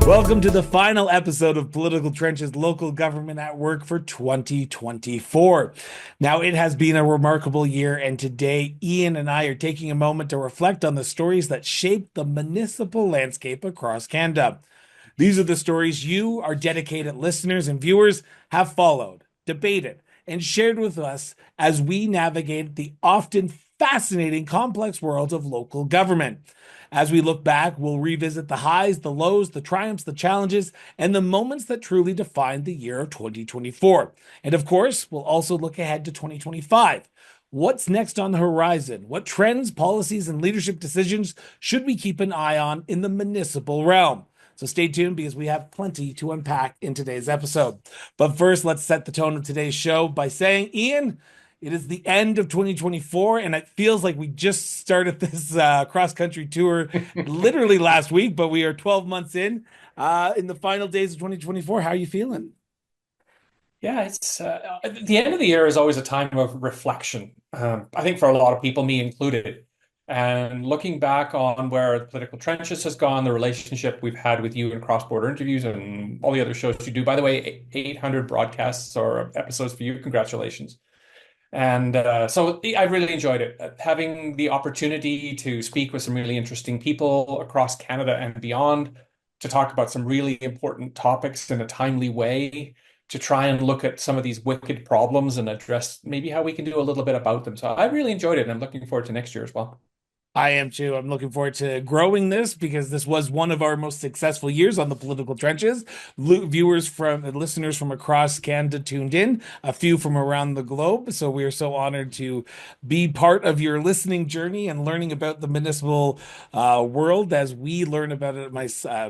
Welcome to the final episode of Political Trenches Local Government at Work for 2024. Now, it has been a remarkable year, and today Ian and I are taking a moment to reflect on the stories that shape the municipal landscape across Canada. These are the stories you, our dedicated listeners and viewers, have followed, debated, and shared with us as we navigate the often fascinating, complex world of local government. As we look back, we'll revisit the highs, the lows, the triumphs, the challenges, and the moments that truly defined the year of 2024. And of course, we'll also look ahead to 2025. What's next on the horizon? What trends, policies, and leadership decisions should we keep an eye on in the municipal realm? So stay tuned because we have plenty to unpack in today's episode. But first, let's set the tone of today's show by saying, Ian, it is the end of 2024, and it feels like we just started this cross-country tour literally last week, but we are 12 months in the final days of 2024. How are you feeling? Yeah, it's the end of the year is always a time of reflection. I think for a lot of people, me included, and looking back on where the political trenches has gone, the relationship we've had with you in cross-border interviews and all the other shows you do. By the way, 800 broadcasts or episodes for you. Congratulations. And so I really enjoyed it, having the opportunity to speak with some really interesting people across Canada and beyond, to talk about some really important topics in a timely way, to try and look at some of these wicked problems and address maybe how we can do a little bit about them. So I really enjoyed it, and I'm looking forward to next year as well. I am too. I'm looking forward to growing this because this was one of our most successful years on the political trenches. Viewers from listeners from across Canada tuned in, a few from around the globe. So we are so honored to be part of your listening journey and learning about the municipal world as we learn about it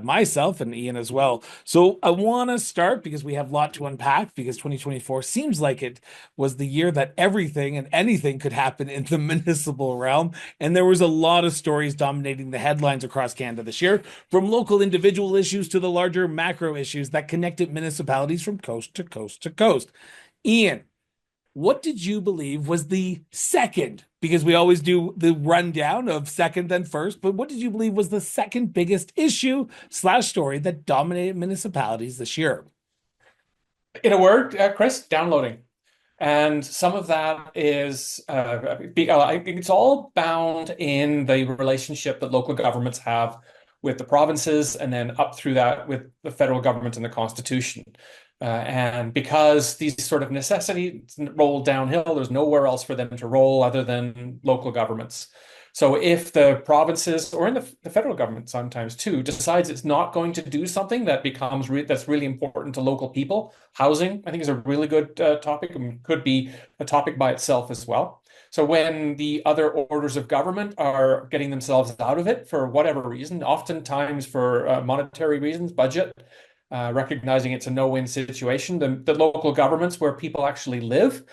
myself and Ian as well. So I want to start because we have a lot to unpack because 2024 seems like it was the year that everything and anything could happen in the municipal realm. And there was a lot of stories dominating the headlines across Canada this year, from local individual issues to the larger macro issues that connected municipalities from coast to coast to coast. Ian, what did you believe was the second? Because we always do the rundown of second then first, but what did you believe was the second biggest issue slash story that dominated municipalities this year? In a word, Chris, downloading. And some of that is, I think it's all bound in the relationship that local governments have with the provinces and then up through that with the federal government and the Constitution. And because these sort of necessities roll downhill, there's nowhere else for them to roll other than local governments. So if the provinces or in the federal government sometimes too decides it's not going to do something that becomes that's really important to local people, housing I think is a really good topic and could be a topic by itself as well. So when the other orders of government are getting themselves out of it for whatever reason, oftentimes for monetary reasons, budget, recognizing it's a no-win situation, the local governments where people actually live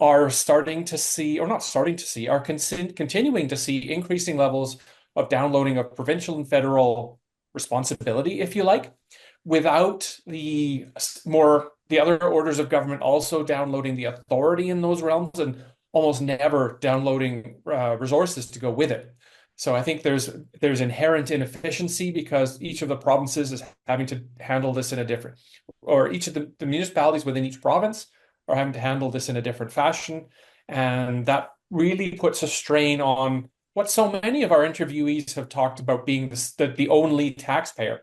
are starting to see, or not starting to see, are continuing to see increasing levels of downloading of provincial and federal responsibility, if you like, without the other orders of government also downloading the authority in those realms and almost never downloading resources to go with it. So I think there's inherent inefficiency because each of the provinces is having to handle this in a different, or each of the municipalities within each province are having to handle this in a different fashion. And that really puts a strain on what so many of our interviewees have talked about being the only taxpayer.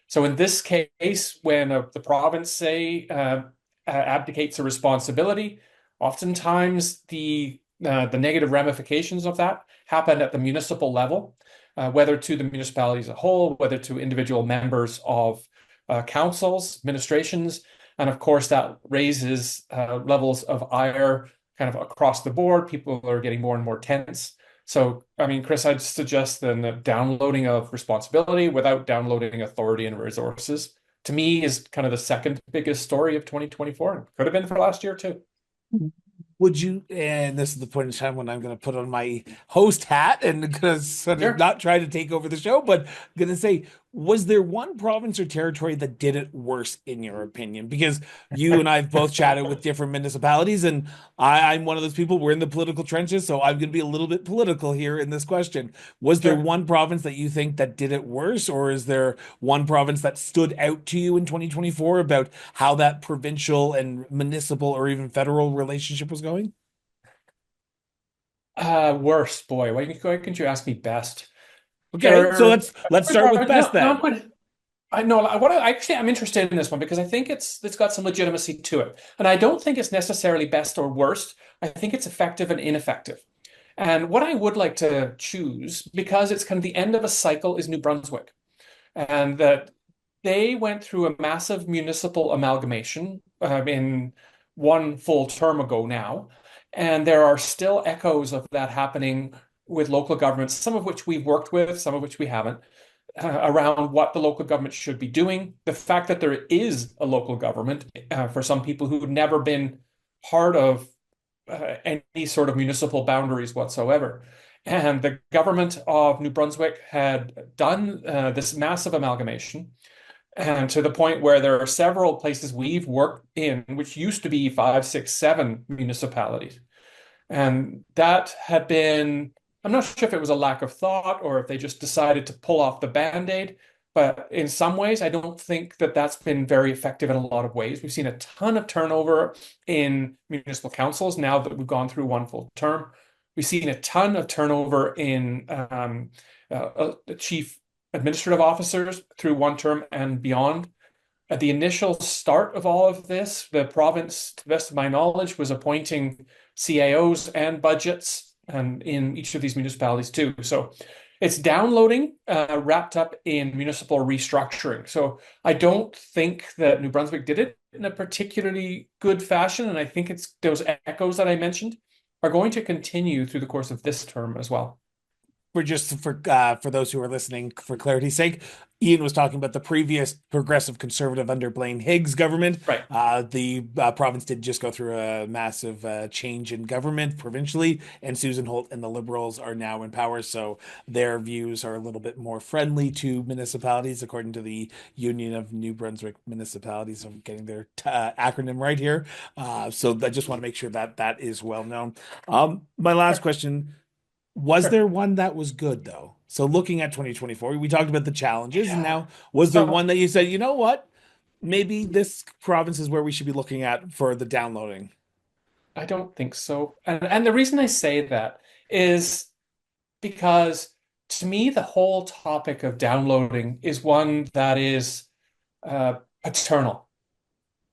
So in this case, when the province, say, abdicates a responsibility, oftentimes the negative ramifications of that happen at the municipal level, whether to the municipality as a whole, whether to individual members of councils, administrations, and of course, that raises levels of ire kind of across the board. People are getting more and more tense. So, I mean, Chris, I'd suggest then the downloading of responsibility without downloading authority and resources, to me, is kind of the second biggest story of 2024. And could have been for last year, too. Would you, and this is the point in time when I'm going to put on my host hat and going to sort of Sure. not try to take over the show, but I'm going to say, Was there one province or territory that did it worse, in your opinion? Because you and I have both chatted with different municipalities, and I'm one of those people. We're in the political trenches, so I'm going to be a little bit political here in this question. Was there Sure. one province that you think that did it worse, or is there one province that stood out to you in 2024 about how that provincial and municipal or even federal relationship was going? Worst, boy. Why couldn't you ask me best? There Okay, so are let's start with best no, no, I'm then. good. I know I'm interested in this one because I think it's got some legitimacy to it. And I don't think it's necessarily best or worst. I think it's effective and ineffective. And what I would like to choose, because it's kind of the end of a cycle, is New Brunswick. And that they went through a massive municipal amalgamation in one full term ago now. And there are still echoes of that happening with local governments, some of which we've worked with, some of which we haven't, around what the local government should be doing. The fact that there is a local government for some people who've never been part of any sort of municipal boundaries whatsoever. And the government of New Brunswick had done this massive amalgamation, and to the point where there are several places we've worked in, which used to be five, six, seven municipalities. And that had been, I'm not sure if it was a lack of thought or if they just decided to pull off the band-aid. But in some ways, I don't think that that's been very effective in a lot of ways. We've seen a ton of turnover in municipal councils now that we've gone through one full term. We've seen a ton of turnover in chief administrative officers through one term and beyond. At the initial start of all of this, the province, to the best of my knowledge, was appointing CAOs and budgets and in each of these municipalities too. So it's downloading wrapped up in municipal restructuring. So I don't think that New Brunswick did it in a particularly good fashion. And I think it's those echoes that I mentioned are going to continue through the course of this term as well. For those who are listening, for clarity's sake, Ian was talking about the previous progressive conservative under Blaine Higgs government. Right. The province did just go through a massive change in government provincially, and Susan Holt and the Liberals are now in power, so their views are a little bit more friendly to municipalities, according to the Union of New Brunswick Municipalities. I'm getting their acronym right here. So I just want to make sure that that is well known. My last Sure. question. Was Sure. there one that was good though? So looking at 2024, we talked about the challenges, and Yeah. now was there one So that you said, you know what? Maybe this province is where we should be looking at for the downloading. I don't think so. And the reason I say that is because to me, the whole topic of downloading is one that is paternal,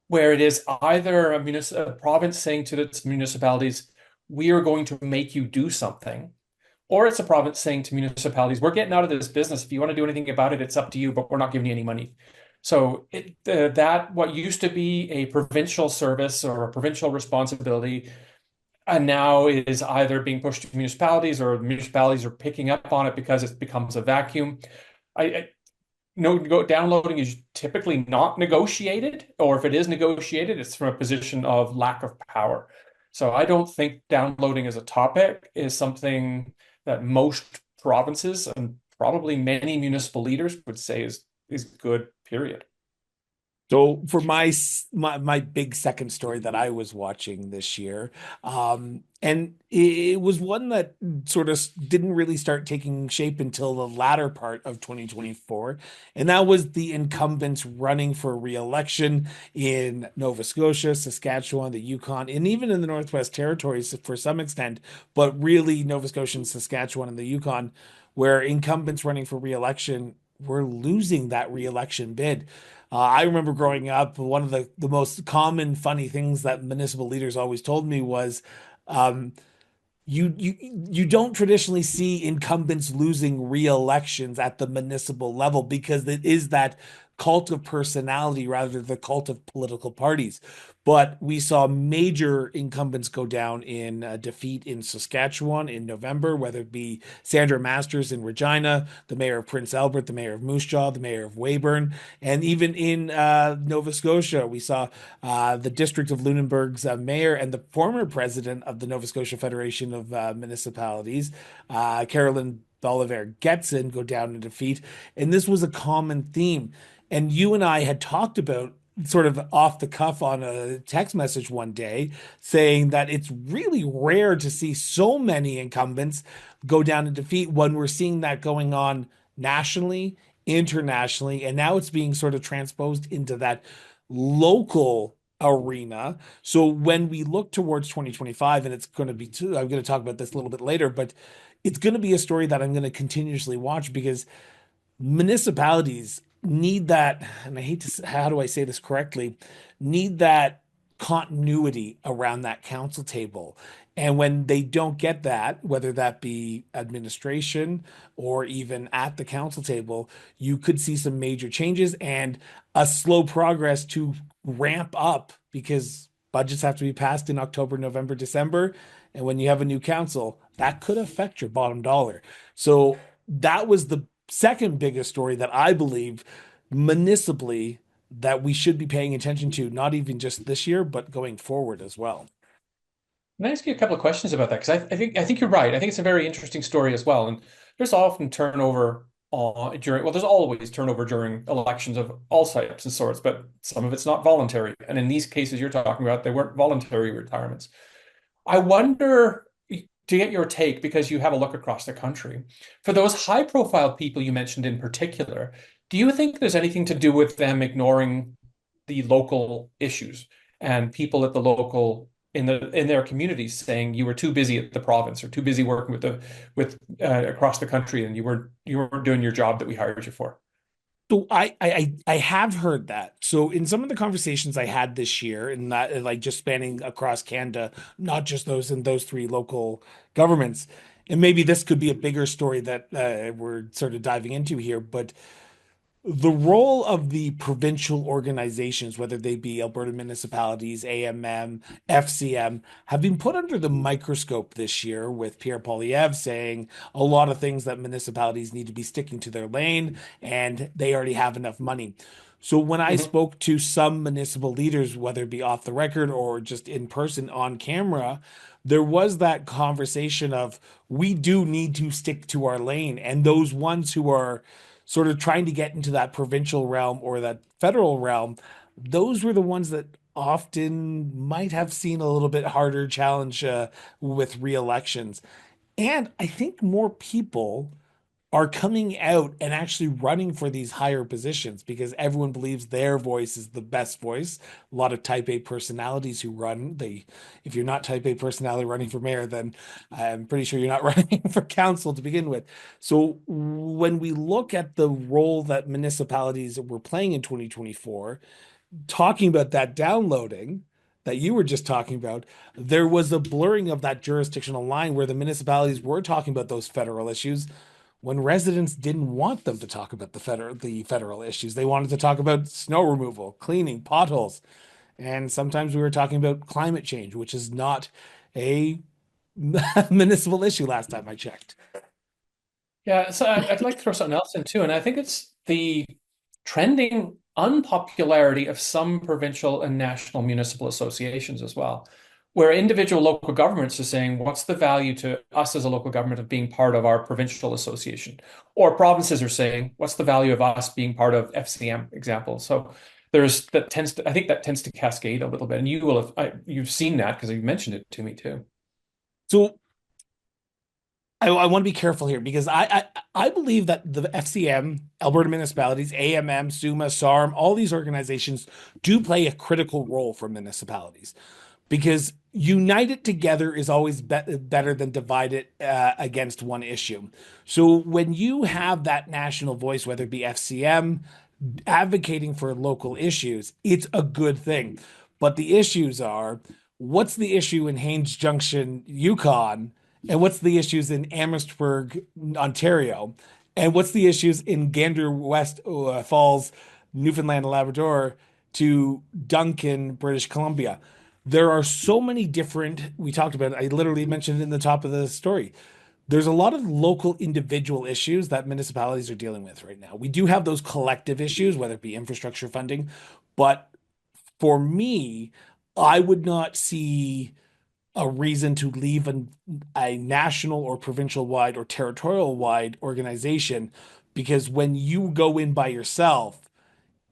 where it is either a province saying to its municipalities, we are going to make you do something, or it's a province saying to municipalities, we're getting out of this business. If you want to do anything about it, it's up to you, but we're not giving you any money. So that what used to be a provincial service or a provincial responsibility and now is either being pushed to municipalities or municipalities are picking up on it because it becomes a vacuum. I no downloading is typically not negotiated, or if it is negotiated, it's from a position of lack of power. So I don't think downloading as a topic is something that most provinces and probably many municipal leaders would say is good, period. So for my big second story that I was watching this year, and it was one that sort of didn't really start taking shape until the latter part of 2024, and that was the incumbents running for re-election in Nova Scotia, Saskatchewan, the Yukon, and even in the Northwest Territories for some extent, but really Nova Scotia and Saskatchewan and the Yukon, where incumbents running for re-election were losing that re-election bid. I remember growing up, one of the most common funny things that municipal leaders always told me was, um, you don't traditionally see incumbents losing re-elections at the municipal level because it is that cult of personality rather than the cult of political parties. But we saw major incumbents go down in defeat in Saskatchewan in November, whether it be Sandra Masters in Regina, the mayor of Prince Albert, the mayor of Moose Jaw, the mayor of Weyburn, and even in Nova Scotia, we saw the District of Lunenburg's mayor and the former president of the Nova Scotia Federation of Municipalities, Carolyn Oliver Getson go down in defeat. And this was a common theme. And you and I had talked about sort of off the cuff on a text message one day saying that it's really rare to see so many incumbents go down in defeat when we're seeing that going on nationally, internationally, and now it's being sort of transposed into that local arena. So when we look towards 2025, and it's going to be too, I'm going to talk about this a little bit later, but it's going to be a story that I'm going to continuously watch because municipalities need that, and I hate to, how do I say this correctly, need that continuity around that council table. And when they don't get that, whether that be administration or even at the council table, you could see some major changes and a slow progress to ramp up because budgets have to be passed in October, November, December. And when you have a new council, that could affect your bottom dollar. So that was the second biggest story that I believe municipally that we should be paying attention to, not even just this year, but going forward as well. Can I ask you a couple of questions about that? Because I think you're right. I think it's a very interesting story as well. And there's often turnover during, well, there's always turnover during elections of all types and sorts, but some of it's not voluntary. And in these cases you're talking about, they weren't voluntary retirements. I wonder to get your take, because you have a look across the country, for those high profile people you mentioned in particular, do you think there's anything to do with them ignoring the local issues and people at the local in their communities saying you were too busy at the province or too busy working with across the country and you weren't doing your job that we hired you for? So I have heard that. So in some of the conversations I had this year, and that like just spanning across Canada, not just those in those three local governments, and maybe this could be a bigger story that we're sort of diving into here, but the role of the provincial organizations, whether they be Alberta municipalities, AMM, FCM, have been put under the microscope this year with Pierre Poilievre saying a lot of things that municipalities need to be sticking to their lane and they already have enough money. So when I Mhm. spoke to some municipal leaders, whether it be off the record or just in person on camera, there was that conversation of we do need to stick to our lane. And those ones who are sort of trying to get into that provincial realm or that federal realm, those were the ones that often might have seen a little bit harder challenge with re-elections. And I think more people are coming out and actually running for these higher positions because everyone believes their voice is the best voice. A lot of type A personalities who run, they if you're not type A personality running for mayor, then I'm pretty sure you're not running for council to begin with. So when we look at the role that municipalities were playing in 2024, talking about that downloading that you were just talking about, there was a blurring of that jurisdictional line where the municipalities were talking about those federal issues when residents didn't want them to talk about the federal issues. They wanted to talk about snow removal, cleaning, potholes, and sometimes we were talking about climate change, which is not a municipal issue last time I checked. Yeah, so I'd like to throw something else in too, and I think it's the trending unpopularity of some provincial and national municipal associations as well, where individual local governments are saying, what's the value to us as a local government of being part of our provincial association? Or provinces are saying, what's the value of us being part of FCM, example? So I think that tends to cascade a little bit, and you've seen that because you mentioned it to me too. So I want to be careful here because I believe that the FCM, Alberta municipalities, AMM, SUMA, SARM, all these organizations do play a critical role for municipalities because united together is always better than divided against one issue. So when you have that national voice, whether it be FCM advocating for local issues, it's a good thing. But the issues are what's the issue in Haines Junction, Yukon, and what's the issues in Amherstburg, Ontario, and what's the issues in Gander West Falls, Newfoundland and Labrador to Duncan, British Columbia. There are so many different, we talked about, I literally mentioned it in the top of the story. There's a lot of local individual issues that municipalities are dealing with right now. We do have those collective issues, whether it be infrastructure funding, but for me, I would not see a reason to leave a national or provincial wide or territorial wide organization, because when you go in by yourself,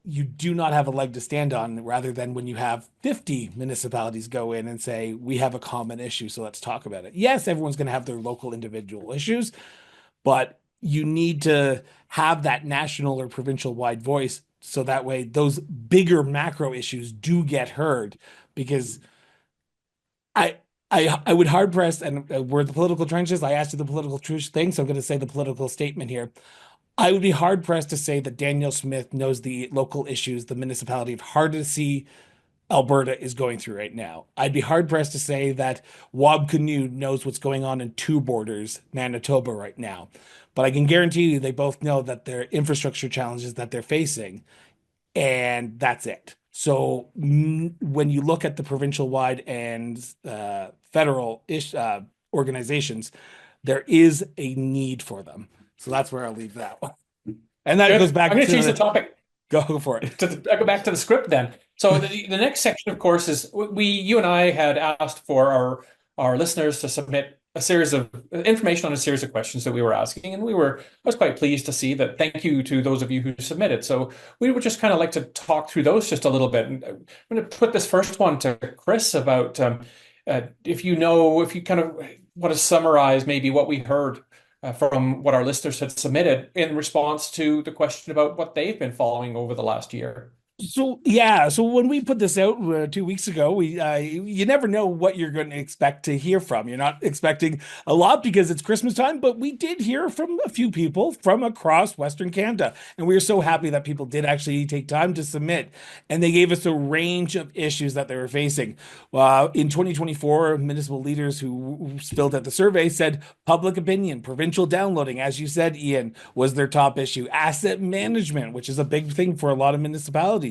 you do not have a leg to stand on, rather than when you have 50 municipalities go in and say, we have a common issue, so let's talk about it. Yes, everyone's going to have their local individual issues, but you need to have that national or provincial wide voice so that way those bigger macro issues do get heard. Because I I would hard press, and we're the political trenches. I asked you the political truth thing, so I'm going to say the political statement here. I would be hard pressed to say that Daniel Smith knows the local issues the municipality of Hardisty, Alberta is going through right now. I'd be hard pressed to say that Wab Kinew knows what's going on in Two Borders, Manitoba right now. But I can guarantee you they both know that their infrastructure challenges that they're facing, and that's it. So when you look at the provincial wide and federal ish organizations, there is a need for them. So that's where I'll leave that one. And that goes Good. I'm back going to to change the topic. go for it. I go back to the script then. So the next section, of course, is you and I had asked for our listeners to submit a series of information on a series of questions that we were asking, and I was quite pleased to see that. Thank you to those of you who submitted. So we would just kind of like to talk through those just a little bit. And I'm going to put this first one to Chris about if you kind of want to summarize maybe what we heard from what our listeners had submitted in response to the question about what they've been following over the last year. So yeah, so when we put this out 2 weeks ago, we you never know what you're going to expect to hear from. You're not expecting a lot because it's Christmas time, but we did hear from a few people from across Western Canada, and we are so happy that people did actually take time to submit, and they gave us a range of issues that they were facing. In 2024, municipal leaders who filled out the survey said public opinion, provincial downloading, as you said, Ian, was their top issue. Asset management, which is a big thing for a lot of municipalities,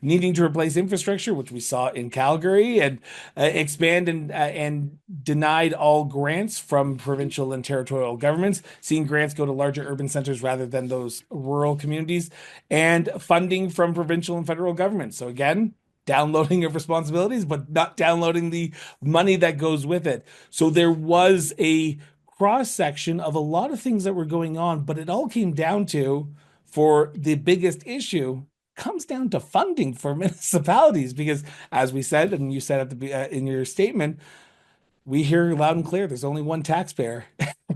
needing to replace infrastructure, which we saw in Calgary, and expand and denied all grants from provincial and territorial governments, seeing grants go to larger urban centers rather than those rural communities, and funding from provincial and federal governments. So again, downloading of responsibilities, but not downloading the money that goes with it. So there was a cross section of a lot of things that were going on, but it all came down to, for the biggest issue, comes down to funding for municipalities, because as we said, and you said at the in your statement, we hear loud and clear there's only one taxpayer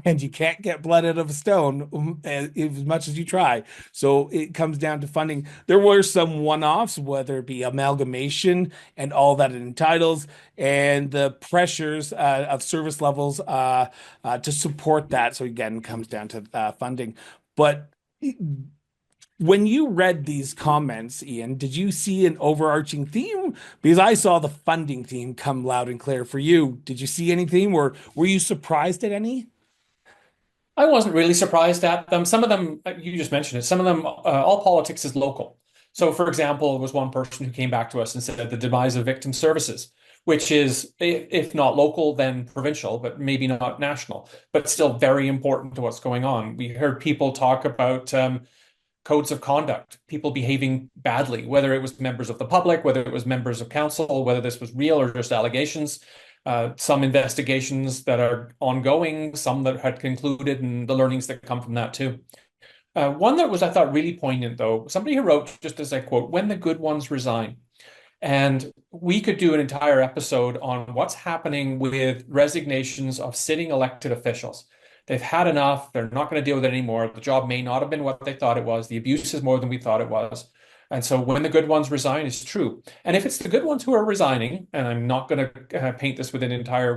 and you can't get blood out of a stone as much as you try. So it comes down to funding. There were some one-offs, whether it be amalgamation and all that it entitles, and the pressures of service levels to support that. So again, it comes down to funding. But when you read these comments, Ian, did you see an overarching theme? Because I saw the funding theme come loud and clear for you. Did you see any theme, or were you surprised at any? I wasn't really surprised at them. Some of them, you just mentioned it, some of them, all politics is local. So, for example, there was one person who came back to us and said the demise of victim services, which is, if not local, then provincial, but maybe not national, but still very important to what's going on. We heard people talk about codes of conduct, people behaving badly, whether it was members of the public, whether it was members of council, whether this was real or just allegations. Some investigations that are ongoing, some that had concluded, and the learnings that come from that too. One that was, I thought, really poignant, though, somebody who wrote, just as I quote, "When the good ones resign." And we could do an entire episode on what's happening with resignations of sitting elected officials. They've had enough. They're not going to deal with it anymore. The job may not have been what they thought it was. The abuse is more than we thought it was. And so when the good ones resign is true. And if it's the good ones who are resigning, and I'm not going to paint this with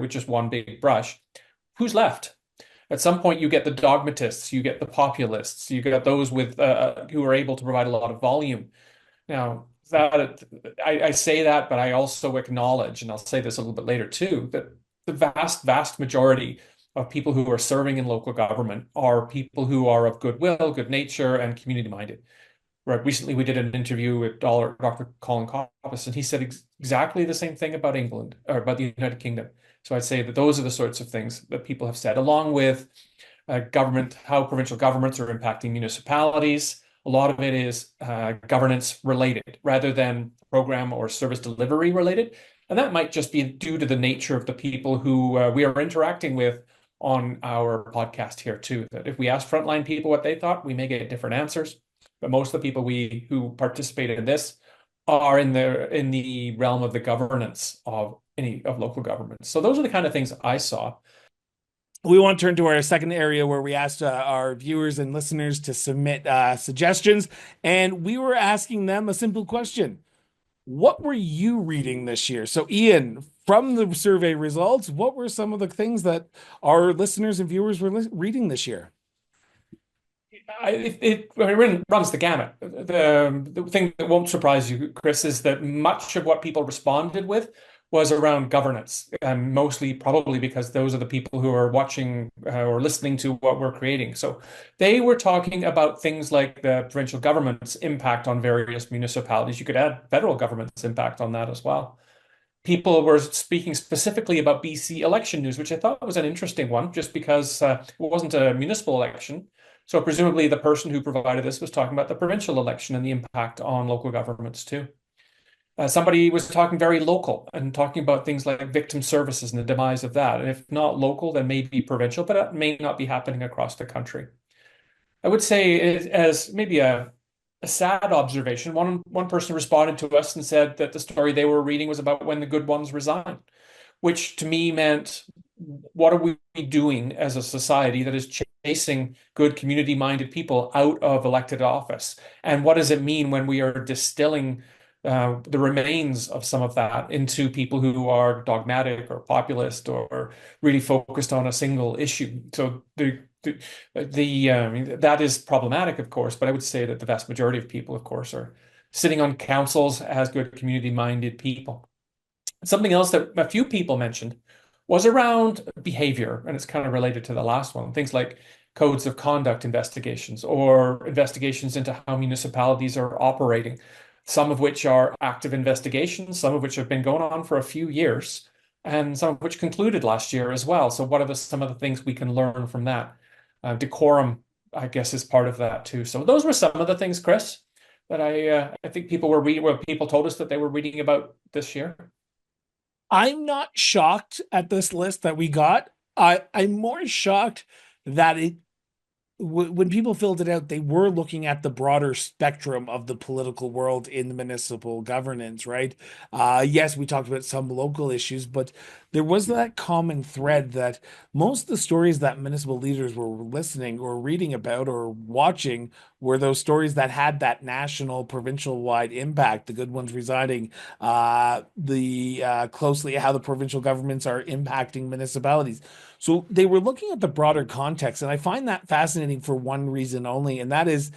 just one big brush, who's left? At some point, you get the dogmatists, you get the populists, you get those with who are able to provide a lot of volume. Now, I say that, but I also acknowledge, and I'll say this a little bit later too, that the vast, vast majority of people who are serving in local government are people who are of goodwill, good nature, and community minded. Right. Recently, we did an interview with Dr. Colin Coppice, and he said exactly the same thing about England or about the United Kingdom. So I'd say that those are the sorts of things that people have said, along with government, how provincial governments are impacting municipalities. A lot of it is governance related rather than program or service delivery related. And that might just be due to the nature of the people who we are interacting with on our podcast here too. That if we ask frontline people what they thought, we may get different answers. But most of the people we who participate in this are in the realm of the governance of any of local governments. So those are the kind of things I saw. We want to turn to our second area where we asked our viewers and listeners to submit suggestions, and we were asking them a simple question. What were you reading this year? So, Ian, from the survey results, what were some of the things that our listeners and viewers were reading this year? It runs the gamut. The thing that won't surprise you, Chris, is that much of what people responded with was around governance, and mostly probably because those are the people who are watching or listening to what we're creating. So they were talking about things like the provincial government's impact on various municipalities. You could add federal government's impact on that as well. People were speaking specifically about BC election news, which I thought was an interesting one, just because it wasn't a municipal election. So presumably the person who provided this was talking about the provincial election and the impact on local governments too. Somebody was talking very local and talking about things like victim services and the demise of that. And if not local, then maybe provincial, but that may not be happening across the country. I would say as maybe a sad observation, one person responded to us and said that the story they were reading was about when the good ones resign, which to me meant, what are we doing as a society that is chasing good community-minded people out of elected office? And what does it mean when we are distilling the remains of some of that into people who are dogmatic or populist or really focused on a single issue? So that is problematic, of course, but I would say that the vast majority of people, of course, are sitting on councils as good community-minded people. Something else that a few people mentioned was around behavior, and it's kind of related to the last one. Things like codes of conduct investigations or investigations into how municipalities are operating, some of which are active investigations, some of which have been going on for a few years, and some of which concluded last year as well. So what are some of the things we can learn from that? Decorum, I guess, is part of that too. So those were some of the things, Chris, that I think people were reading, well, people told us that they were reading about this year. I'm not shocked at this list that we got. I'm more shocked that when people filled it out, they were looking at the broader spectrum of the political world in the municipal governance, right? Yes, we talked about some local issues, but there was that common thread that most of the stories that municipal leaders were listening or reading about or watching were those stories that had that national, provincial wide impact, the good ones residing, the closely how the provincial governments are impacting municipalities. So they were looking at the broader context, and I find that fascinating for one reason only, and that is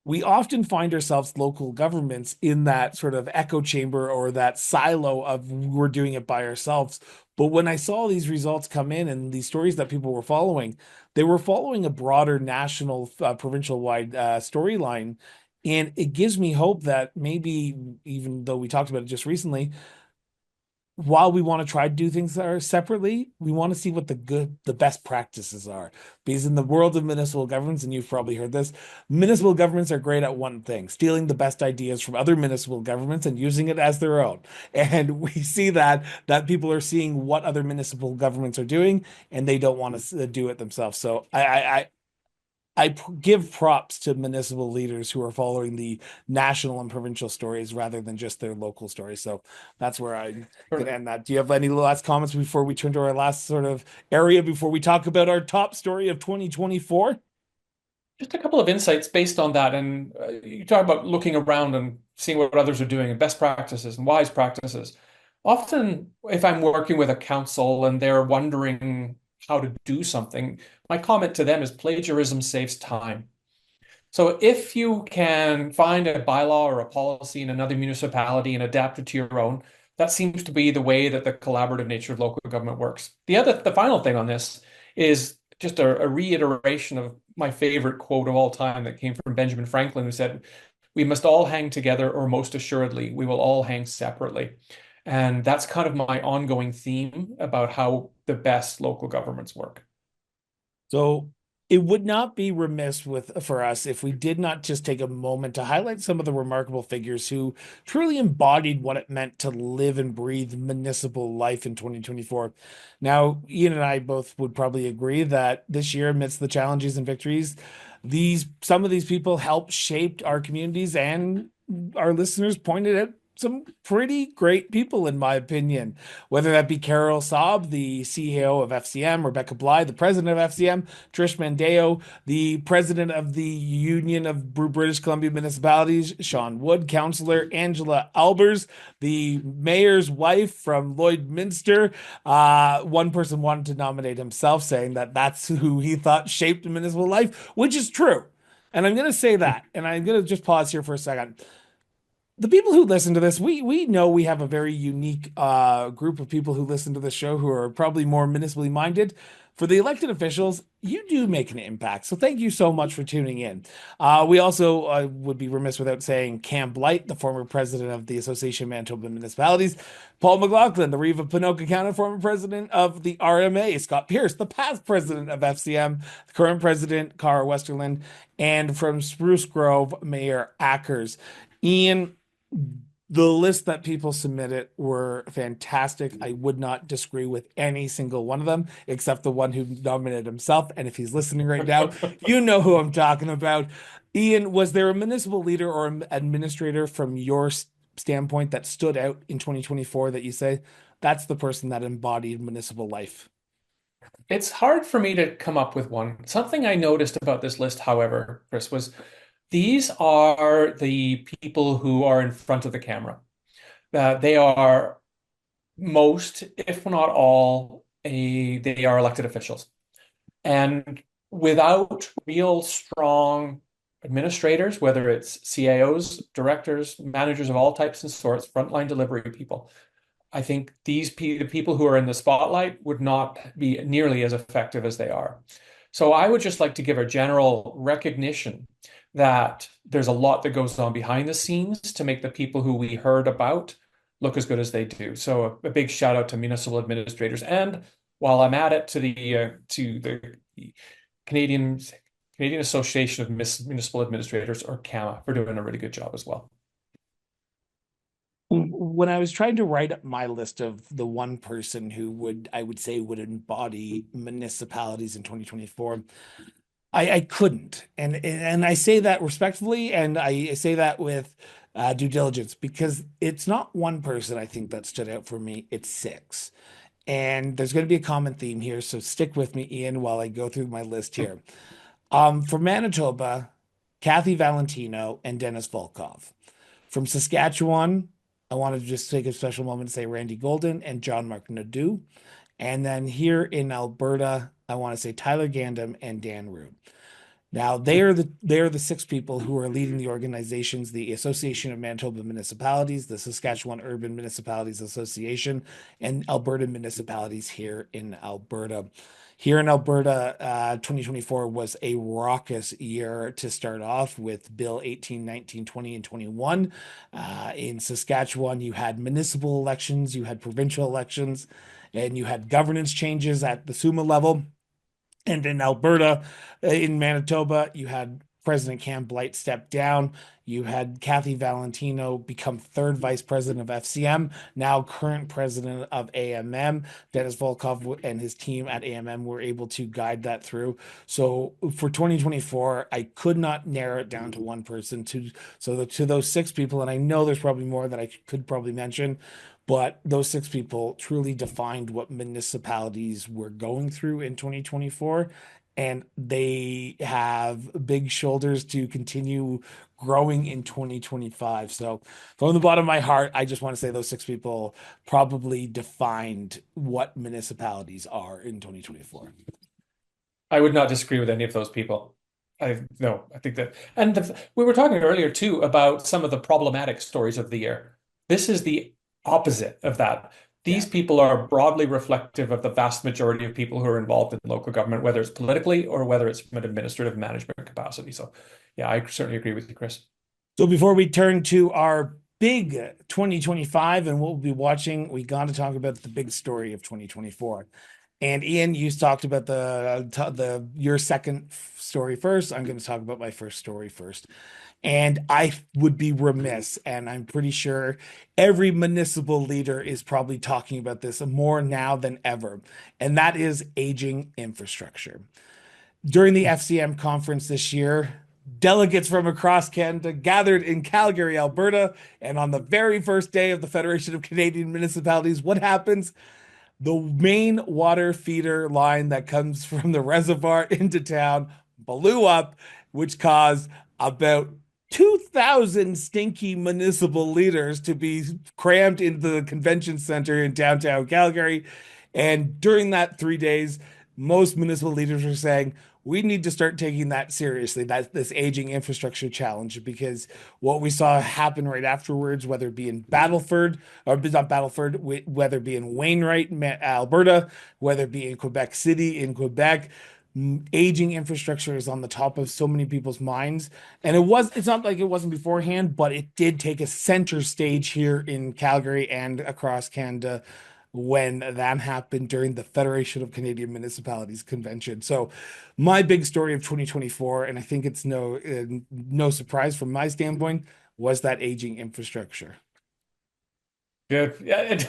we often find ourselves local governments in that sort of echo chamber or that silo of we're doing it by ourselves. But when I saw these results come in and these stories that people were following, they were following a broader national, provincial wide storyline. And it gives me hope that maybe, even though we talked about it just recently, while we want to try to do things that are separately, we want to see what the best practices are. Because in the world of municipal governments, and you've probably heard this, municipal governments are great at one thing, stealing the best ideas from other municipal governments and using it as their own. And we see that people are seeing what other municipal governments are doing, and they don't want to do it themselves. So give props to municipal leaders who are following the national and provincial stories rather than just their local stories. So that's where I'm going to end that. Do you have any last comments before we turn to our last sort of area before we talk about our top story of 2024? Just a couple of insights based on that. And you talk about looking around and seeing what others are doing and best practices and wise practices. Often, if I'm working with a council and they're wondering how to do something, my comment to them is plagiarism saves time. So if you can find a bylaw or a policy in another municipality and adapt it to your own, that seems to be the way that the collaborative nature of local government works. The final thing on this is just a reiteration of my favorite quote of all time that came from Benjamin Franklin, who said, "We must all hang together, or most assuredly, we will all hang separately." And that's kind of my ongoing theme about how the best local governments work. So It would not be remiss for us if we did not just take a moment to highlight some of the remarkable figures who truly embodied what it meant to live and breathe municipal life in 2024. Now, Ian and I both would probably agree that this year, amidst the challenges and victories, these some of these people helped shape our communities, and our listeners pointed at some pretty great people, in my opinion. Whether that be Carol Saab, the CEO of FCM, Rebecca Bly, the president of FCM, Trish Mandeo, the president of the Union of British Columbia Municipalities, Sean Wood, Councillor Angela Albers, the mayor's wife from Lloydminster. One person wanted to nominate himself, saying that that's who he thought shaped municipal life, which is true. And I'm going to say that, and I'm going to just pause here for a second. The people who listen to this, we know we have a very unique group of people who listen to the show who are probably more municipally minded. For the elected officials, you do make an impact. So thank you so much for tuning in. We also would be remiss without saying Cam Blight, the former president of the Association of Manitoba Municipalities, Paul McLaughlin, the Reeve of Ponoka County, former president of the RMA, Scott Pierce, the past president of FCM, the current president, Cara Westerland, and from Spruce Grove, Mayor Ackers. Ian, the list that people submitted were fantastic. I would not disagree with any single one of them, except the one who nominated himself. And if he's listening right now, you know who I'm talking about. Ian, was there a municipal leader or administrator from your standpoint that stood out in 2024 that you say that's the person that embodied municipal life? It's hard for me to come up with one. Something I noticed about this list, however, Chris, was these are the people who are in front of the camera. They are most, if not all, they are elected officials. And without real strong administrators, whether it's CAOs, directors, managers of all types and sorts, frontline delivery people, I think the people who are in the spotlight would not be nearly as effective as they are. So I would just like to give a general recognition that there's a lot that goes on behind the scenes to make the people who we heard about look as good as they do. So a big shout out to municipal administrators, and while I'm at it, to the Canadian Canadian Association of Municipal Administrators, or CAMA, for doing a really good job as well. When I was trying to write up my list of the one person who I would say would embody municipalities in 2024, I couldn't. And I say that respectfully, and I say that with due diligence, because it's not one person I think that stood out for me, it's six. And there's going to be a common theme here, so stick with me, Ian, while I go through my list here. For Manitoba, Kathy Valentino and Dennis Volkov. From Saskatchewan, I wanted to just take a special moment to say Randy Golden and John Mark Nadeau. And then here in Alberta, I want to say Tyler Gandam and Dan Root. Now they are the six people who are leading the organizations: the Association of Manitoba Municipalities, the Saskatchewan Urban Municipalities Association, and Alberta Municipalities here in Alberta. Here in Alberta, 2024 was a raucous year to start off with Bill 18, 19, 20, and 21. In Saskatchewan, you had municipal elections, you had provincial elections, and you had governance changes at the SUMA level. And in Alberta, in Manitoba, you had President Cam Blight step down. You had Kathy Valentino become third vice president of FCM, now current president of AMM. Dennis Volkov and his team at AMM were able to guide that through. So for 2024, I could not narrow it down to one person. To those six people, and I know there's probably more that I could probably mention, but those six people truly defined what municipalities were going through in 2024. And they have big shoulders to continue growing in 2025. So, from the bottom of my heart, I just want to say those six people probably defined what municipalities are in 2024. I would not disagree with any of those people. No, I think that, and we were talking earlier too about some of the problematic stories of the year. This is the opposite of that. Yeah. These people are broadly reflective of the vast majority of people who are involved in local government, whether it's politically or whether it's from an administrative management capacity. So, yeah, I certainly agree with you, Chris. So before we turn to our big 2025 and what we'll be watching, we got to talk about the big story of 2024. And Ian, you talked about the your second story first. I'm going to talk about my first story first. And I would be remiss, and I'm pretty sure every municipal leader is probably talking about this more now than ever, and that is aging infrastructure. During the FCM conference this year, delegates from across Canada gathered in Calgary, Alberta, and on the very first day of the Federation of Canadian Municipalities, what happens? The main water feeder line that comes from the reservoir into town blew up, which caused about 2,000 stinky municipal leaders to be crammed into the convention center in downtown Calgary. And during that 3 days, most municipal leaders were saying, we need to start taking that seriously, that this aging infrastructure challenge, because what we saw happen right afterwards, whether it be in Battleford, or not Battleford, whether it be in Wainwright, Alberta, whether it be in Quebec City, in Quebec, aging infrastructure is on the top of so many people's minds. And it's not like it wasn't beforehand, but it did take a center stage here in Calgary and across Canada when that happened during the Federation of Canadian Municipalities convention. So my big story of 2024, and I think it's no surprise from my standpoint, was that aging infrastructure. Good. Yeah,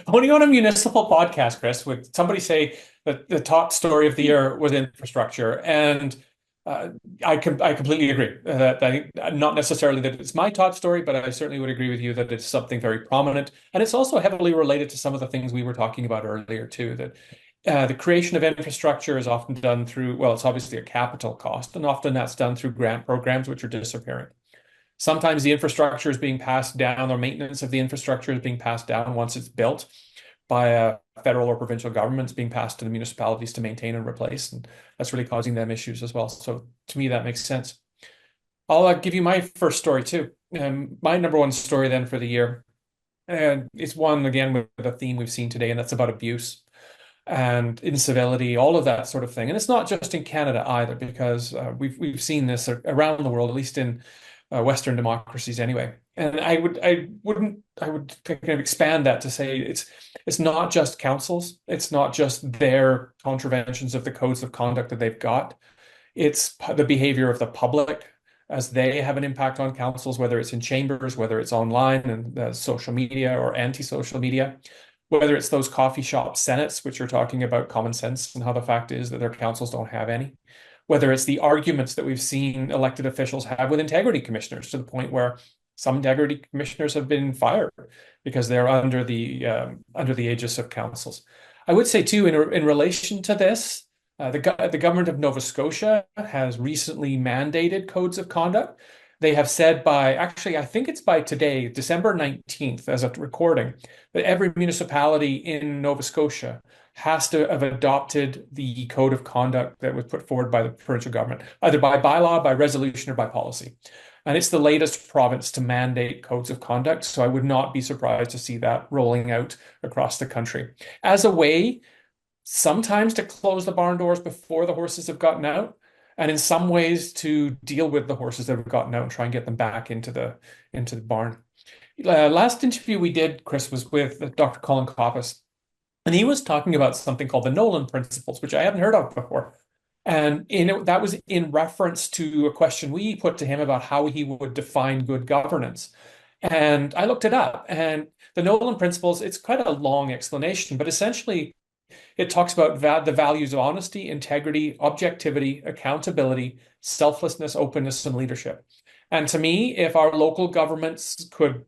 only on a municipal podcast, Chris, would somebody say that the top story of the year was infrastructure, and uh, I completely agree that not necessarily that it's my top story, but I certainly would agree with you that it's something very prominent, and it's also heavily related to some of the things we were talking about earlier too. That the creation of infrastructure is often done through, well, it's obviously a capital cost, and often that's done through grant programs, which are disappearing. Sometimes the infrastructure is being passed down, or maintenance of the infrastructure is being passed down once it's built by a federal or provincial government. It's being passed to the municipalities to maintain and replace, and that's really causing them issues as well. So to me, that makes sense. I'll give you my first story too. My number one story then for the year, and it's one again with a theme we've seen today, and that's about abuse and incivility, all of that sort of thing. And it's not just in Canada either, because we've seen this around the world, at least in Western democracies anyway. And I would kind of expand that to say it's not just councils, it's not just their contraventions of the codes of conduct that they've got. It's the behavior of the public as they have an impact on councils, whether it's in chambers, whether it's online and social media or anti-social media, whether it's those coffee shop senates, which are talking about common sense and how the fact is that their councils don't have any, whether it's the arguments that we've seen elected officials have with integrity commissioners to the point where some integrity commissioners have been fired because they're under the aegis of councils. I would say too, in relation to this, the government of Nova Scotia has recently mandated codes of conduct. They have said by, actually, I think it's by today, December 19th, as a recording, that every municipality in Nova Scotia has to have adopted the code of conduct that was put forward by the provincial government, either by bylaw, by resolution, or by policy. And it's the latest province to mandate codes of conduct. So I would not be surprised to see that rolling out across the country as a way sometimes to close the barn doors before the horses have gotten out, and in some ways to deal with the horses that have gotten out and try and get them back into the barn. Last interview we did, Chris, was with Dr. Colin Coppice, and he was talking about something called the Nolan principles, which I hadn't heard of before. And that was in reference to a question we put to him about how he would define good governance. And I looked it up, and the Nolan principles, it's quite a long explanation, but essentially it talks about the values of honesty, integrity, objectivity, accountability, selflessness, openness, and leadership. And to me, if our local governments could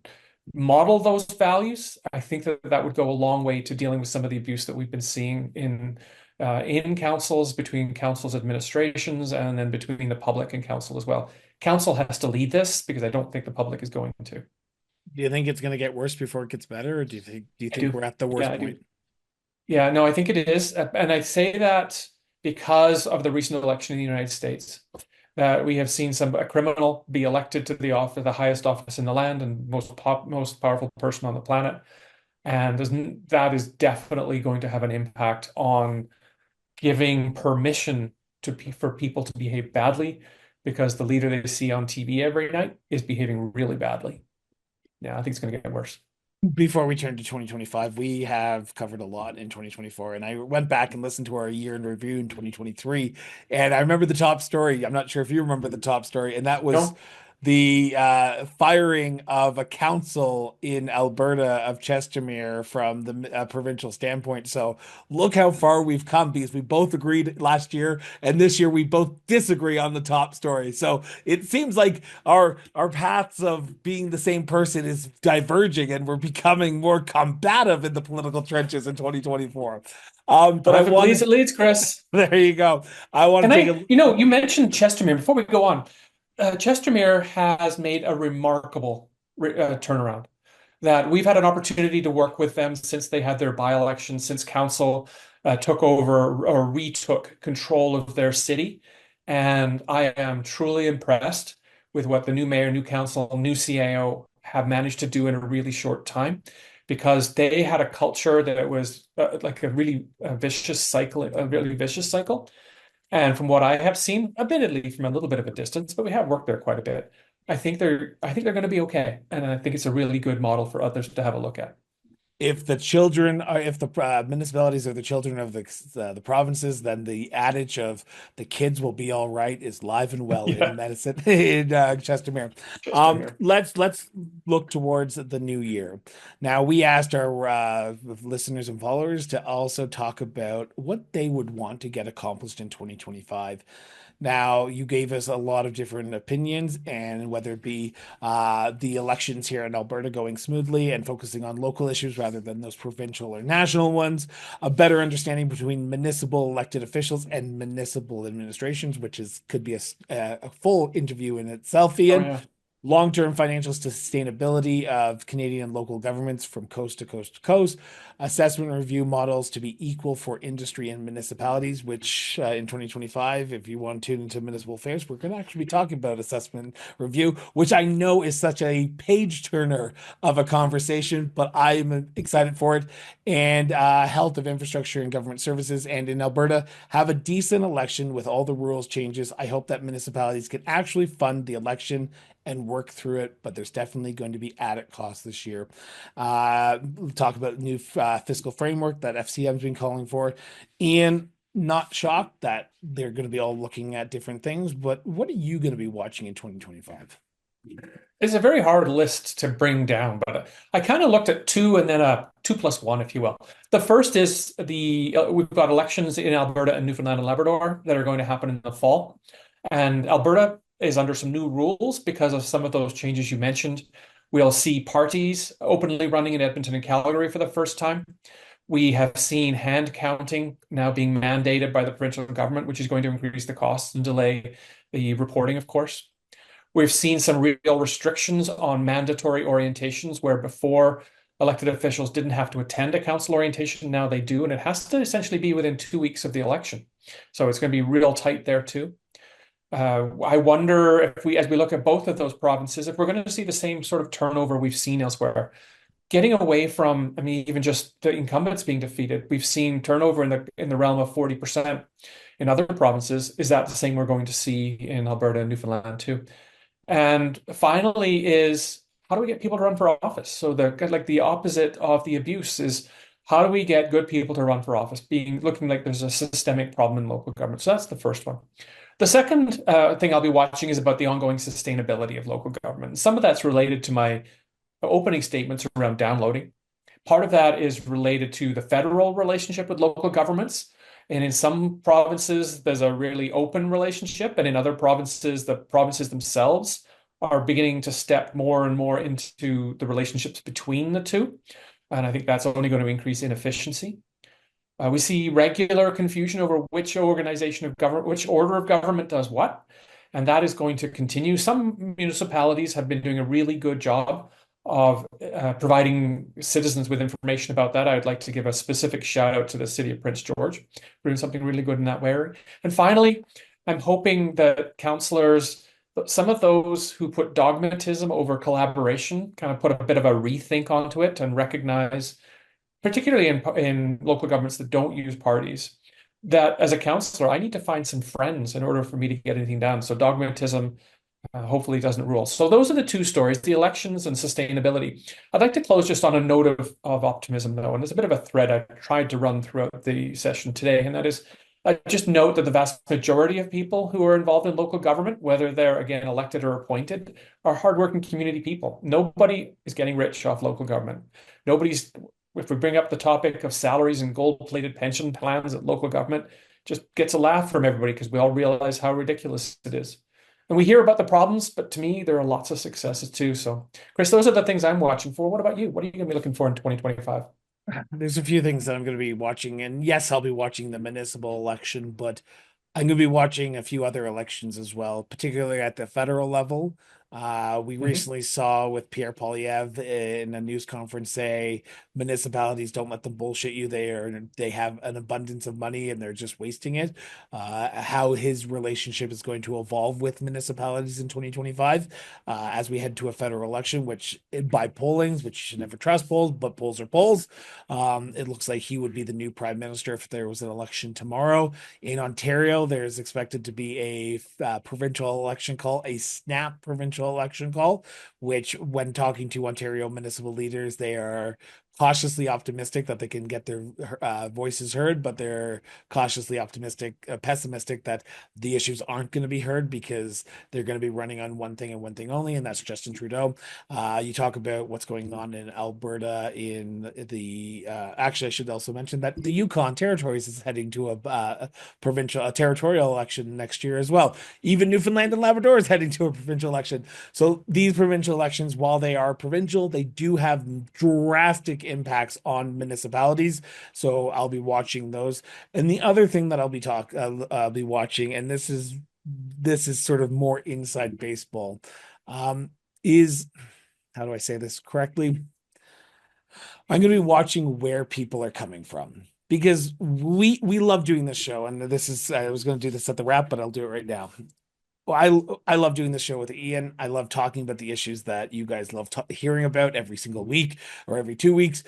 model those values, I think that that would go a long way to dealing with some of the abuse that we've been seeing in councils, between councils administrations, and then between the public and council as well. Council has to lead this because I don't think the public is going to. Do you think it's going to get worse before it gets better, or do you I think do. we're at the Yeah, worst I do. point? Yeah, no, I think it is. And I say that because of the recent election in the United States, that we have seen a criminal be elected to the office, the highest office in the land and most powerful person on the planet. And that is definitely going to have an impact on giving permission for people to behave badly, because the leader they see on TV every night is behaving really badly. Yeah, I think it's going to get worse. Before we turn to 2025, we have covered a lot in 2024, and I went back and listened to our year in review in 2023, and I remember the top story. I'm not sure if you remember the top story, and that was No? the firing of a council in Alberta of Chestermere from the provincial standpoint. So look how far we've come because we both agreed last year, and this year we both disagree on the top story. So it seems like our paths of being the same person is diverging, and we're becoming more combative in the political trenches in 2024. But I If it bleeds, wanted, it leads, Chris. there you go. I want And to take a, you mentioned Chestermere. Before we go on, Chestermere has made a remarkable turnaround. That we've had an opportunity to work with them since they had their by-election, since council took over or retook control of their city. And I am truly impressed with what the new mayor, new council, new CAO have managed to do in a really short time, because they had a culture that was like a really vicious cycle, a really vicious cycle. And from what I have seen, admittedly from a little bit of a distance, but we have worked there quite a bit. I think they're going to be okay, and I think it's a really good model for others to have a look at. if the children are, if the municipalities are the children of the provinces, then the adage of the kids will be all right is live and well in Yeah, medicine in Chestermere. Chestermere. Let's look towards the new year. Now, we asked our listeners and followers to also talk about what they would want to get accomplished in 2025. Now, you gave us a lot of different opinions, and whether it be the elections here in Alberta going smoothly and focusing on local issues rather than those provincial or national ones, a better understanding between municipal elected officials and municipal administrations, which is could be a full interview in itself, Oh Ian. yeah. Long-term financial sustainability of Canadian and local governments from coast to coast to coast, assessment review models to be equal for industry and municipalities, which in 2025, if you want to tune into municipal affairs, we're going to actually be talking about assessment review, which I know is such a page turner of a conversation, but I'm excited for it. And health of infrastructure and government services. And in Alberta, have a decent election with all the rules changes. I hope that municipalities can actually fund the election and work through it, but there's definitely going to be added costs this year. Talk about new fiscal framework that FCM's been calling for. Ian, not shocked that they're going to be all looking at different things, but what are you going to be watching in 2025? It's a very hard list to bring down, but I kind of looked at two and then a two plus one, if you will. The first is we've got elections in Alberta and Newfoundland and Labrador that are going to happen in the fall. And Alberta is under some new rules because of some of those changes you mentioned. We'll see parties openly running in Edmonton and Calgary for the first time. We have seen hand counting now being mandated by the provincial government, which is going to increase the costs and delay the reporting, of course. We've seen some real restrictions on mandatory orientations where before elected officials didn't have to attend a council orientation. Now they do, and it has to essentially be within 2 weeks of the election. So it's going to be real tight there too. I wonder if as we look at both of those provinces, if we're going to see the same sort of turnover we've seen elsewhere, getting away from, I mean, even just the incumbents being defeated. We've seen turnover in the realm of 40% in other provinces. Is that the same we're going to see in Alberta and Newfoundland too? And finally is how do we get people to run for office? So the opposite of the abuse is how do we get good people to run for office, looking like there's a systemic problem in local government. So that's the first one. The second thing I'll be watching is about the ongoing sustainability of local government. Some of that's related to my opening statements around downloading. Part of that is related to the federal relationship with local governments. And in some provinces, there's a really open relationship. And in other provinces, the provinces themselves are beginning to step more and more into the relationships between the two. And I think that's only going to increase inefficiency. We see regular confusion over which organization of government, which order of government does what. And that is going to continue. Some municipalities have been doing a really good job of providing citizens with information about that. I would like to give a specific shout out to the city of Prince George for doing something really good in that way. And finally, I'm hoping that councillors, some of those who put dogmatism over collaboration, kind of put a bit of a rethink onto it and recognize, particularly in local governments that don't use parties, that as a councillor, I need to find some friends in order for me to get anything done. So dogmatism hopefully doesn't rule. So those are the two stories, the elections and sustainability. I'd like to close just on a note of optimism, though, and there's a bit of a thread I tried to run throughout the session today, and that is just note that the vast majority of people who are involved in local government, whether they're again elected or appointed, are hardworking community people. Nobody is getting rich off local government. Nobody's, if we bring up the topic of salaries and gold-plated pension plans at local government, just gets a laugh from everybody because we all realize how ridiculous it is. And we hear about the problems, but to me, there are lots of successes too. So, Chris, those are the things I'm watching for. What about you? What are you going to be looking for in 2025? There's a few things that I'm going to be watching, and yes, I'll be watching the municipal election, but I'm going to be watching a few other elections as well, particularly at the federal level. We Hmm. recently saw with Pierre Poilievre in a news conference say municipalities don't let them bullshit you. They have an abundance of money and they're just wasting it. How his relationship is going to evolve with municipalities in 2025 as we head to a federal election, which by pollings, which you should never trust polls, but polls are polls. It looks like he would be the new prime minister if there was an election tomorrow. In Ontario, there's expected to be a provincial election call, a snap provincial election call, which, when talking to Ontario municipal leaders, they are cautiously optimistic that they can get their voices heard, but they're cautiously pessimistic that the issues aren't going to be heard because they're going to be running on one thing and one thing only, and that's Justin Trudeau. You talk about what's going on in Alberta in actually, I should also mention that the Yukon Territories is heading to a territorial election next year as well. Even Newfoundland and Labrador is heading to a provincial election. So these provincial elections, while they are provincial, they do have drastic impacts on municipalities. So I'll be watching those. And the other thing that I'll be watching, and this is sort of more inside baseball, is how do I say this correctly? I'm going to be watching where people are coming from because we love doing this show, and this is I was going to do this at the wrap, but I'll do it right now. Well, I love doing this show with Ian. I love talking about the issues that you guys love hearing about every single week or every 2 weeks.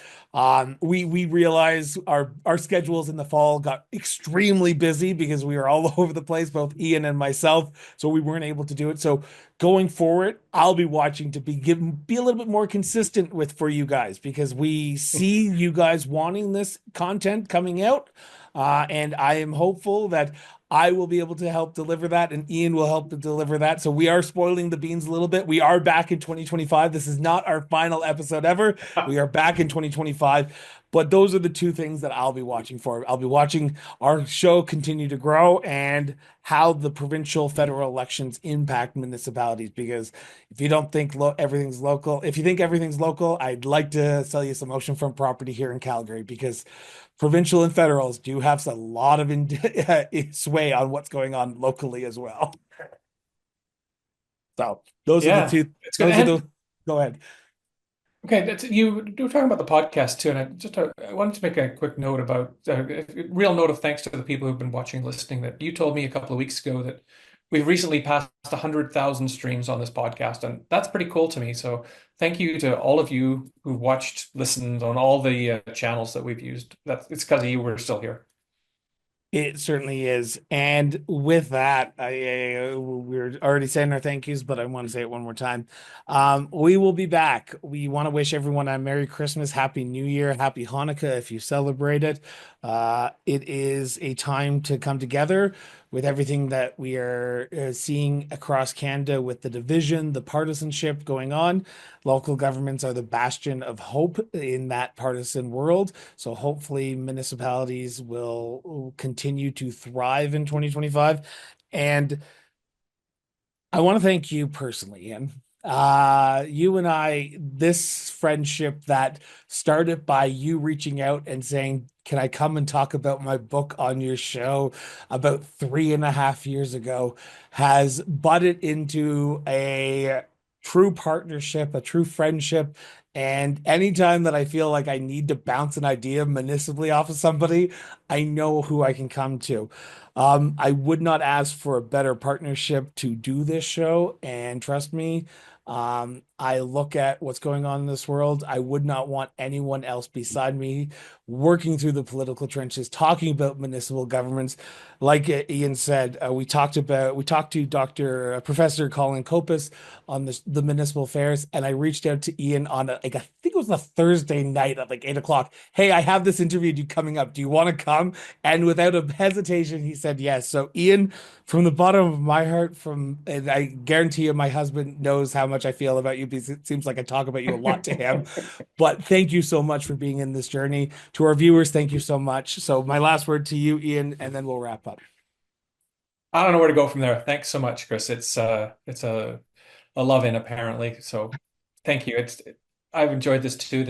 We realize our schedules in the fall got extremely busy because we were all over the place, both Ian and myself, so we weren't able to do it. So going forward, I'll be watching to be a little bit more consistent with for you guys because we see you guys wanting this content coming out. And I am hopeful that I will be able to help deliver that, and Ian will help to deliver that. So we are spoiling the beans a little bit. We are back in 2025. This is not our final episode ever. We are back in 2025. But those are the two things that I'll be watching for. I'll be watching our show continue to grow and how the provincial federal elections impact municipalities. Because if you don't think everything's local, if you think everything's local, I'd like to sell you some oceanfront property here in Calgary because provincial and federals do have a lot of sway on what's going on locally as well. So those are the Yeah, two. it's good. Those are And the. Go ahead. okay, you were talking about the podcast too, and I wanted to make a quick note about a real note of thanks to the people who've been watching and listening. That you told me a couple of weeks ago that we've recently passed 100,000 streams on this podcast, and that's pretty cool to me. So thank you to all of you who watched, listened on all the channels that we've used. That's it's because of you we're still here. It certainly is. And with that, we're already saying our thank yous, but I want to say it one more time. We will be back. We want to wish everyone a Merry Christmas, Happy New Year, Happy Hanukkah if you celebrate it. It is a time to come together with everything that we are seeing across Canada with the division, the partisanship going on. Local governments are the bastion of hope in that partisan world. So hopefully municipalities will continue to thrive in 2025. And I want to thank you personally, Ian. You and I, this friendship that started by you reaching out and saying, "Can I come and talk about my book on your show?" about 3.5 years ago, has budded into a true partnership, a true friendship. And anytime that I feel like I need to bounce an idea municipally off of somebody, I know who I can come to. I would not ask for a better partnership to do this show. And trust me, I look at what's going on in this world. I would not want anyone else beside me working through the political trenches, talking about municipal governments. Like Ian said, we talked to Dr. Professor Colin Copus on the municipal affairs, and I reached out to Ian on like I think it was a Thursday night at like 8 o'clock. Hey, I have this interview coming up. Do you want to come? And without a hesitation, he said yes. So Ian, from the bottom of my heart, and I guarantee you, my husband knows how much I feel about you because it seems like I talk about you a lot to him. But thank you so much for being in this journey. To our viewers, thank you so much. So my last word to you, Ian, and then we'll wrap up. I don't know where to go from there. Thanks so much, Chris. It's a love in apparently. So thank you. I've enjoyed this too.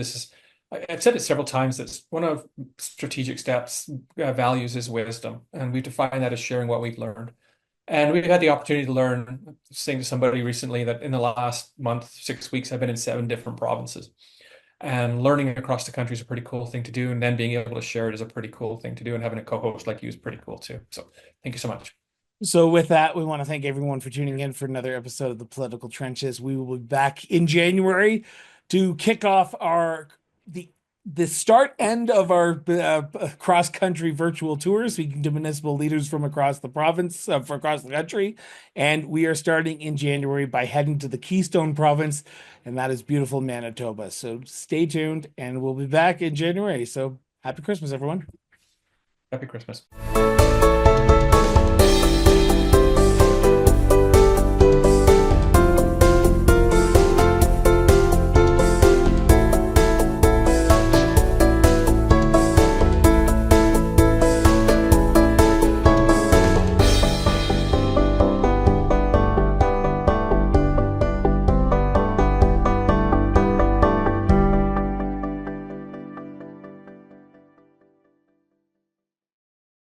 I've said it several times. That's one of strategic steps, values is wisdom, and we define that as sharing what we've learned. And we've had the opportunity to learn, saying to somebody recently that in the last month, 6 weeks, I've been in 7 different provinces. And learning across the country is a pretty cool thing to do. And then being able to share it is a pretty cool thing to do. And having a co-host like you is pretty cool too. So thank you so much. So with that, we want to thank everyone for tuning in for another episode of the Political Trenches. We will be back in January to kick off the the start end of our cross country virtual tour, speaking to municipal leaders from across the province, from across the country. And we are starting in January by heading to the Keystone province, and that is beautiful Manitoba. So stay tuned, and we'll be back in January. So happy Christmas, everyone. Happy Christmas.